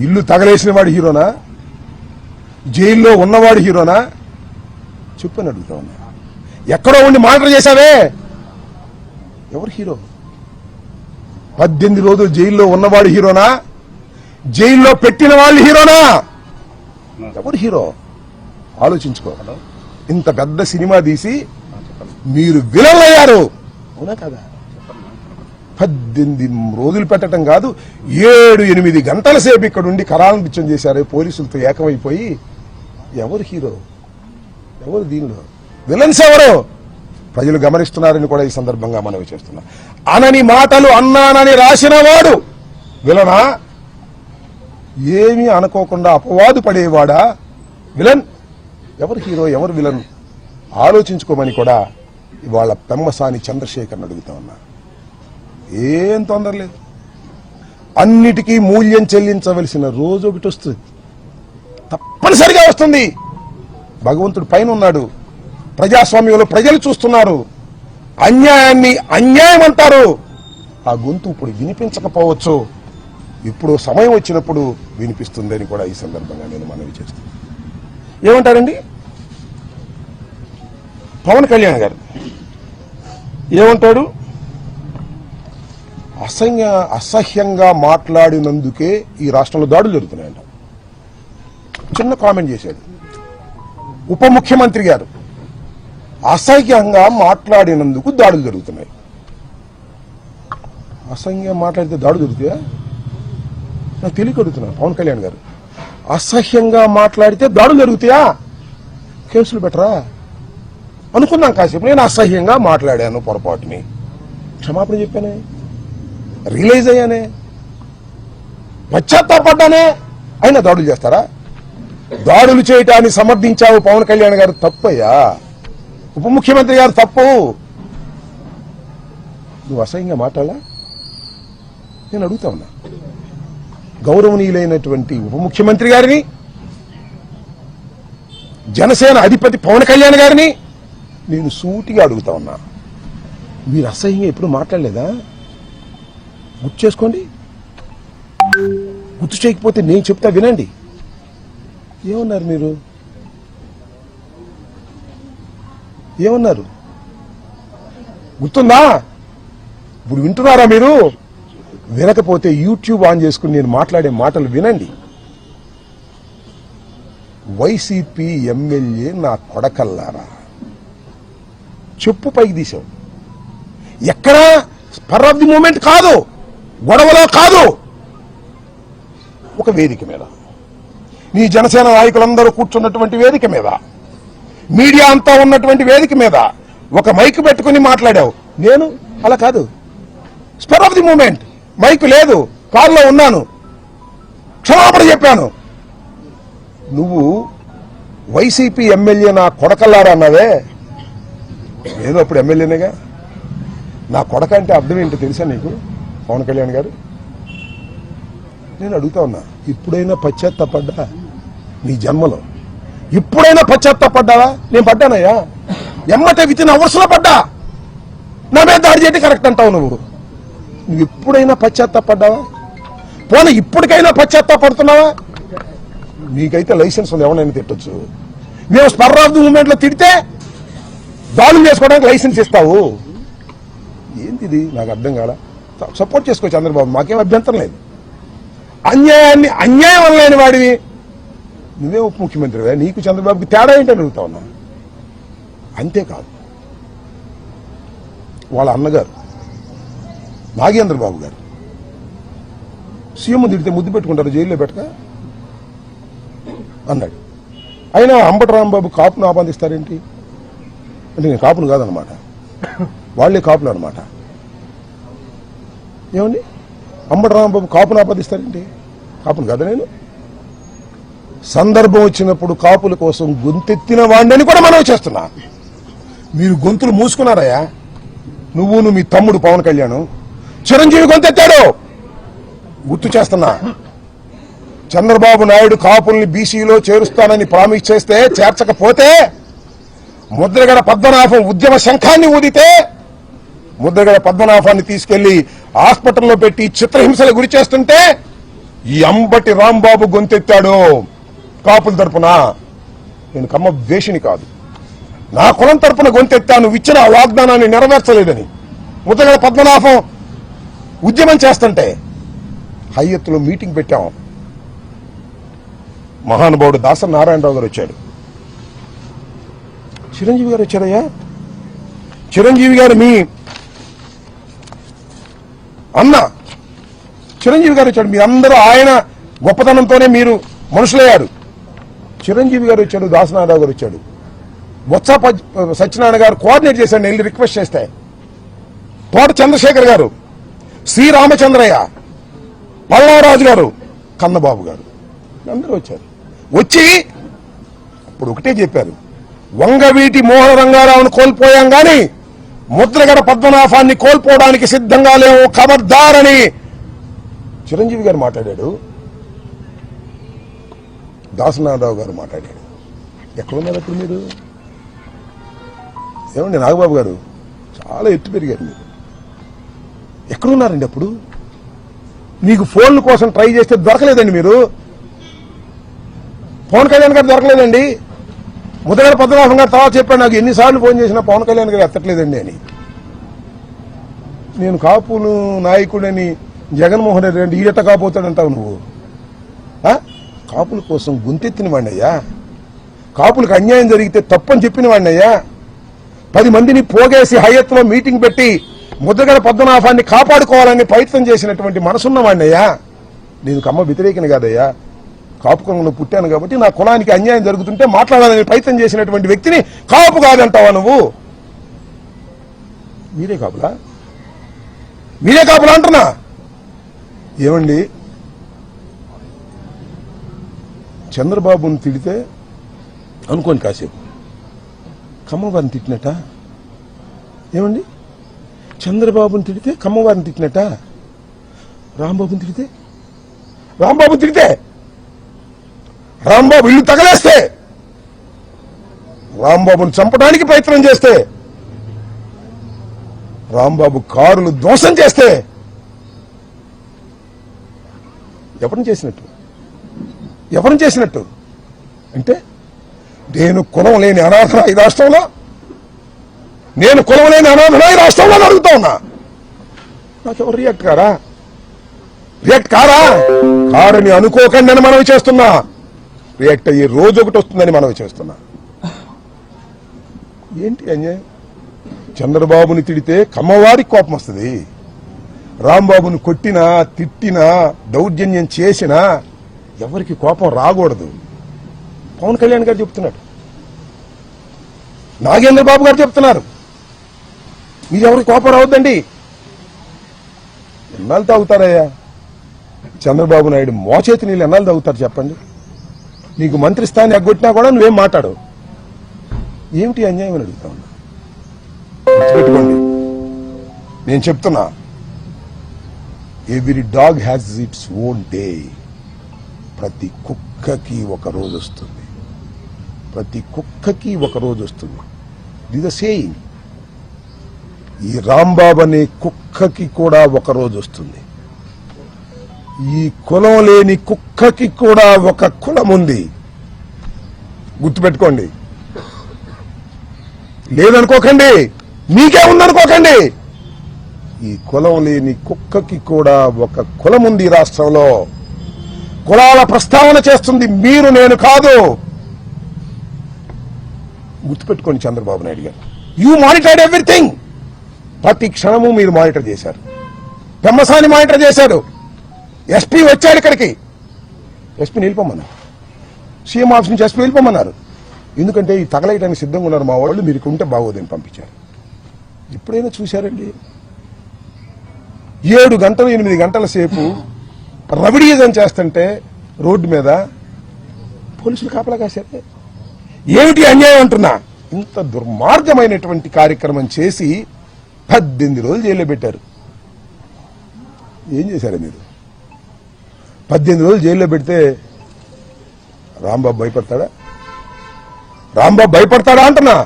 ఇల్లు తగలేసిన వాడు హీరోనా? జైల్లో ఉన్నవాడు హీరోనా? చెప్పని అడుగుతా ఉన్నా. ఎక్కడో ఉండి మానిటర్ చేశావే, ఎవరు హీరో? 18 రోజులు జైల్లో ఉన్నవాడు హీరోనా? జైల్లో పెట్టిన వాళ్ళు హీరోనా? ఎవరు హీరో? ఆలోచించుకో. ఇంత పెద్ద సినిమా తీసి మీరు విలన్ అయ్యారు, అవునా కదా? 18 రోజులు పెట్టడం కాదు, 7-8 గంటల సేపు ఇక్కడ ఉండి కరాలనిత్యం చేశారు పోలీసులతో ఏకమైపోయి. ఎవరు హీరో? ఎవరు దీనిలో విలన్స్? ఎవరు? ప్రజలు గమనిస్తున్నారని కూడా ఈ సందర్భంగా మనవి చేస్తున్నా. అనని మాటలు అన్నానని రాసిన వాడు విలనా? ఏమీ అనుకోకుండా అపవాదు పడేవాడా విలన్? ఎవరు హీరో, ఎవరు విలన్? ఆలోచించుకోమని కూడా ఇవాళ పెమ్మసాని చంద్రశేఖర్ని అడుగుతా ఉన్నా. ఏం తొందర లేదు. అన్నిటికీ మూల్యం చెల్లించవలసిన రోజు ఒకటి వస్తుంది, తప్పనిసరిగా వస్తుంది. భగవంతుడు పైన ఉన్నాడు, ప్రజాస్వామ్యంలో ప్రజలు చూస్తున్నారు. అన్యాయాన్ని అన్యాయం అంటారు. ఆ గొంతు ఇప్పుడు వినిపించకపోవచ్చు, ఇప్పుడు సమయం వచ్చినప్పుడు వినిపిస్తుందని కూడా ఈ సందర్భంగా నేను మనవి చేస్తాను. ఏమంటారండి పవన్ కళ్యాణ్ గారు? ఏమంటాడు? అసహ్యంగా మాట్లాడినందుకే ఈ రాష్ట్రంలో దాడులు జరుగుతున్నాయంట. చిన్న కామెంట్ చేశాడు. ఉప ముఖ్యమంత్రి గారు అసహ్యంగా మాట్లాడినందుకు దాడులు జరుగుతున్నాయి. అసహ్యంగా మాట్లాడితే దాడులు జరుగుతాయా? నాకు తెలియక అడుగుతున్నా. పవన్ కళ్యాణ్ గారు అసహ్యంగా మాట్లాడితే దాడులు జరుగుతాయా? కేసులు పెట్టరా? అనుకున్నాం కాసేపు. నేను అసహ్యంగా మాట్లాడాను, పొరపాటుని క్షమాపణ చెప్పానే, రియలైజ్ అయ్యానే, పశ్చాత్తాపడ్డానే, అయినా దాడులు చేస్తారా? దాడులు చేయటాన్ని సమర్థించావు పవన్ కళ్యాణ్ గారు, తప్పయ్యా. ఉప ముఖ్యమంత్రి గారు తప్పు. నువ్వు అసహ్యంగా మాట్లాడాలా? నేను అడుగుతా ఉన్నా. గౌరవనీయులైనటువంటి ఉప ముఖ్యమంత్రి గారిని, జనసేన అధిపతి పవన్ కళ్యాణ్ గారిని నేను సూటిగా అడుగుతా ఉన్నా. మీరు అసహ్యంగా ఎప్పుడు మాట్లాడలేదా? గుర్తు చేసుకోండి. గుర్తు చేయకపోతే నేను చెప్తా వినండి. ఏమన్నారు మీరు? ఏమన్నారు గుర్తుందా? ఇప్పుడు వింటున్నారా మీరు? వినకపోతే యూట్యూబ్ ఆన్ చేసుకుని నేను మాట్లాడే మాటలు వినండి. వైసీపీ ఎమ్మెల్యే నా కొడకల్లారా, చెప్పు పైకి తీశావు. ఎక్కడా స్పర్ ఆఫ్ ది మూమెంట్ కాదు, గొడవలో కాదు, ఒక వేదిక మీద, నీ జనసేన నాయకులందరూ కూర్చున్నటువంటి వేదిక మీద, మీడియా అంతా ఉన్నటువంటి వేదిక మీద ఒక మైక్ పెట్టుకుని మాట్లాడావు. నేను అలా కాదు, spur of the moment, mic లేదు, కారులో ఉన్నాను, క్షమాపణ చెప్పాను. నువ్వు వైసీపీ ఎమ్మెల్యే నా కొడకల్లారా అన్నావే, నేను అప్పుడు ఎమ్మెల్యేనేగా. నా కొడక అంటే అర్థం ఏంటో తెలుసా నీకు పవన్ కళ్యాణ్ గారు? నేను అడుగుతా ఉన్నా, ఇప్పుడైనా పశ్చాత్తాపడ్డా నీ జన్మలో? ఇప్పుడైనా పశ్చాత్తాపడ్డావా? నేను పడ్డానయ్యా, ఎమ్మటే వితిన్ అవర్స్ లో పడ్డా. నా మీద దాడి చేయడం కరెక్ట్ అంటావు నువ్వు. నువ్వు ఎప్పుడైనా పశ్చాత్తాపడ్డావా? పోనీ ఇప్పటికైనా పశ్చాత్తాపడుతున్నావా? నీకైతే లైసెన్స్ ఉంది, ఎవరైనా తిట్టొచ్చు. మేము స్పర్ ఆఫ్ ది మూమెంట్ లో తిడితే దాడులు చేసుకోవడానికి లైసెన్స్ ఇస్తావు. ఏంటిది నాకు అర్థం కాల. సపోర్ట్ చేసుకో చంద్రబాబు, మాకేం అభ్యంతరం లేదు. అన్యాయాన్ని అన్యాయం అనలేని వాడివి నువ్వే ఉప ముఖ్యమంత్రివే, నీకు చంద్రబాబుకి తేడా ఏంటని అడుగుతా ఉన్నా. అంతేకాదు, వాళ్ళ అన్నగారు నాగేంద్రబాబు గారు సీఎం తిడితే ముద్దు పెట్టుకుంటారు, జైల్లో పెట్టక అన్నాడు. అయినా అంబటి రాంబాబు కాపును ఆపాదిస్తారేంటి అంటే, నేను కాపును కాదనమాట, వాళ్లే కాపులు అనమాట. ఏమండి, అంబటి రాంబాబు కాపును ఆపాదిస్తారేంటి? కాపును కాదా నేను? సందర్భం వచ్చినప్పుడు కాపుల కోసం గొంతెత్తిన వాడిని కూడా మనం చేస్తున్నా. మీరు గొంతులు మూసుకున్నారయ్యా. నువ్వు మీ తమ్ముడు పవన్ కళ్యాణ్ చిరంజీవి గొంతెత్తాడు, గుర్తు చేస్తున్నా. చంద్రబాబు నాయుడు కాపుల్ని బీసీలో చేరుస్తానని ప్రామిస్ చేస్తే, చేర్చకపోతే ముద్రగడ పద్మనాభం ఉద్యమ శంఖాన్ని ఊదితే, ముద్రగడ పద్మనాభాన్ని తీసుకెళ్లి హాస్పిటల్లో పెట్టి చిత్రహింసలు గురి చేస్తుంటే ఈ అంబటి రాంబాబు గొంతెత్తాడు కాపుల తరపున. నేను కమ్మ ద్వేషిని కాదు, నా కులం తరపున గొంతెత్తాను. నువ్వు ఇచ్చిన ఆ వాగ్దానాన్ని నెరవేర్చలేదని ముద్దగడ పద్మనాభం ఉద్యమం చేస్తుంటే హైయత్తులో మీటింగ్ పెట్టాం. మహానుభావుడు దాసరి నారాయణరావు గారు వచ్చాడు, చిరంజీవి గారు వచ్చారయ్యా. చిరంజీవి గారు మీ అన్న చిరంజీవి గారు వచ్చాడు. మీ అందరూ ఆయన గొప్పతనంతోనే మీరు మనుషులయ్యారు. చిరంజీవి గారు వచ్చాడు, దాసనారాయణ గారు వచ్చాడు, బొత్స సత్యనారాయణ గారు కోఆర్డినేట్ చేశాడు. వెళ్ళి రిక్వెస్ట్ చేస్తే తోట చంద్రశేఖర్ గారు, శ్రీరామచంద్రయ్య, పల్లారాజు గారు, కన్నబాబు గారు అందరూ వచ్చారు. వచ్చి ఇప్పుడు ఒకటే చెప్పారు, వంగవీటి మోహన రంగారావును కోల్పోయాం గాని ముద్రగడ పద్మనాభాన్ని కోల్పోవడానికి సిద్ధంగా లేవు, ఖబర్దారని చిరంజీవి గారు మాట్లాడాడు, దాసనారాయణరావు గారు మాట్లాడాడు. ఎక్కడున్నారు అప్పుడు మీరు? ఏమండి నాగబాబు గారు, చాలా ఎత్తు పెరిగారు మీరు. ఎక్కడున్నారండి అప్పుడు? మీకు ఫోన్ల కోసం ట్రై చేస్తే దొరకలేదండి. మీరు పవన్ కళ్యాణ్ గారు దొరకలేదండి. ముద్దగడ పద్మనాభం గారు తర్వాత చెప్పాడు నాకు, ఎన్నిసార్లు ఫోన్ చేసినా పవన్ కళ్యాణ్ గారు ఎత్తట్లేదండి అని. నేను కాపులు నాయకుడని జగన్మోహన్ రెడ్డి అంటే ఈడెట్ట కాపోతాడంటావు నువ్వు? కాపుల కోసం గొంతెత్తిన వాడినయ్యా, కాపులకు అన్యాయం జరిగితే తప్పని చెప్పిన వాడినయ్యా, 10 మందిని పోగేసి హయత్లో మీటింగ్ పెట్టి ముద్దగడ పద్మనాభాన్ని కాపాడుకోవాలని ప్రయత్నం చేసినటువంటి మనసున్న వాడినయ్యా. నేను కమ్మ వ్యతిరేకిని కాదయ్యా, కాపు కులంలో పుట్టాను కాబట్టి నా కులానికి అన్యాయం జరుగుతుంటే మాట్లాడాలని ప్రయత్నం చేసినటువంటి వ్యక్తిని కాపు కాదంటావా నువ్వు? మీరే కాపులా? మీరే కాపులా అంటున్నా. ఏమండి, చంద్రబాబుని తిడితే అనుకోని కాసేపు కమ్మవారిని తిట్టినట్ట. ఏమండి, చంద్రబాబుని తిడితే కమ్మవారిని తిట్టినట్ట. రాంబాబుని తిడితే రాంబాబు ఇల్లు తగలేస్తే, రాంబాబుని చంపడానికి ప్రయత్నం చేస్తే, రాంబాబు కారులు ధ్వంసం చేస్తే ఎవరిని చేసినట్టు అంటే నేను కులం లేని అనాథన ఈ రాష్ట్రంలో, నేను కులం లేని అనాథన ఈ రాష్ట్రంలో అడుగుతా ఉన్నా. నాకెవరు రియాక్ట్ కారని అనుకోకండి అని మనవి చేస్తున్నా. రియాక్ట్ అయ్యే రోజు ఒకటి వస్తుందని మనవి చేస్తున్నా. ఏంటి అన్యాయం? చంద్రబాబుని తిడితే కమ్మవారికి కోపం వస్తుంది, రాంబాబుని కొట్టినా తిట్టినా దౌర్జన్యం చేసినా ఎవరికి కోపం రాకూడదు. పవన్ కళ్యాణ్ గారు చెప్తున్నాడు, నాగేంద్ర బాబు గారు చెప్తున్నారు, మీరు ఎవరికి కోపం రావద్దండి. ఎన్నాళ్ళు తాగుతారయ్యా చంద్రబాబు నాయుడు మోచేతి నీళ్ళు? ఎన్నాళ్ళు తాగుతారు చెప్పండి? నీకు మంత్రి స్థాయిని ఎగ్గొట్టినా కూడా నువ్వేం మాట్లాడు. ఏమిటి అన్యాయం అని అడుగుతా ఉన్నా. గుర్తుపెట్టుకోండి, నేను చెప్తున్నా, every dog has its own day. ప్రతి కుక్కకి ఒక రోజు వస్తుంది, ది ద సేయింగ్. ఈ రాంబాబు అనే కుక్కకి కూడా ఒక రోజు వస్తుంది. ఈ కులం లేని కుక్కకి కూడా ఒక కులం ఉంది. గుర్తుపెట్టుకోండి, లేదనుకోకండి, మీకే ఉందనుకోకండి. ఈ కులం లేని కుక్కకి కూడా ఒక కులం ఉంది ఈ రాష్ట్రంలో. కులాల ప్రస్తావన చేస్తుంది మీరు, నేను కాదు. గుర్తుపెట్టుకోండి చంద్రబాబు నాయుడు గారు, యూ మానిటర్డ్ ఎవ్రీథింగ్. ప్రతి క్షణము మీరు మానిటర్ చేశారు. పెమ్మసాని మానిటర్ చేశారు. ఎస్పీ వచ్చాడు ఇక్కడికి, ఎస్పీని వెళ్ళిపోమన్నారు. సీఎం ఆఫీస్ నుంచి ఎస్పీ వెళ్ళిపోమన్నారు. ఎందుకంటే ఈ తగలేయడానికి సిద్ధంగా ఉన్నారు మా వాళ్ళు, మీరు ఉంటే బాగోదని పంపించారు. ఎప్పుడైనా చూశారండి 7 గంటలు 8 గంటల సేపు రవిడీజం చేస్తుంటే రోడ్డు మీద పోలీసులు కాపలా కాశారు? ఏమిటి అన్యాయం అంటున్నా. ఇంత దుర్మార్గమైనటువంటి కార్యక్రమం చేసి 18 రోజులు జైల్లో పెట్టారు. ఏం చేశారు మీరు? 18 రోజులు జైల్లో పెడితే రాంబాబు భయపడతాడా? అంటున్నా.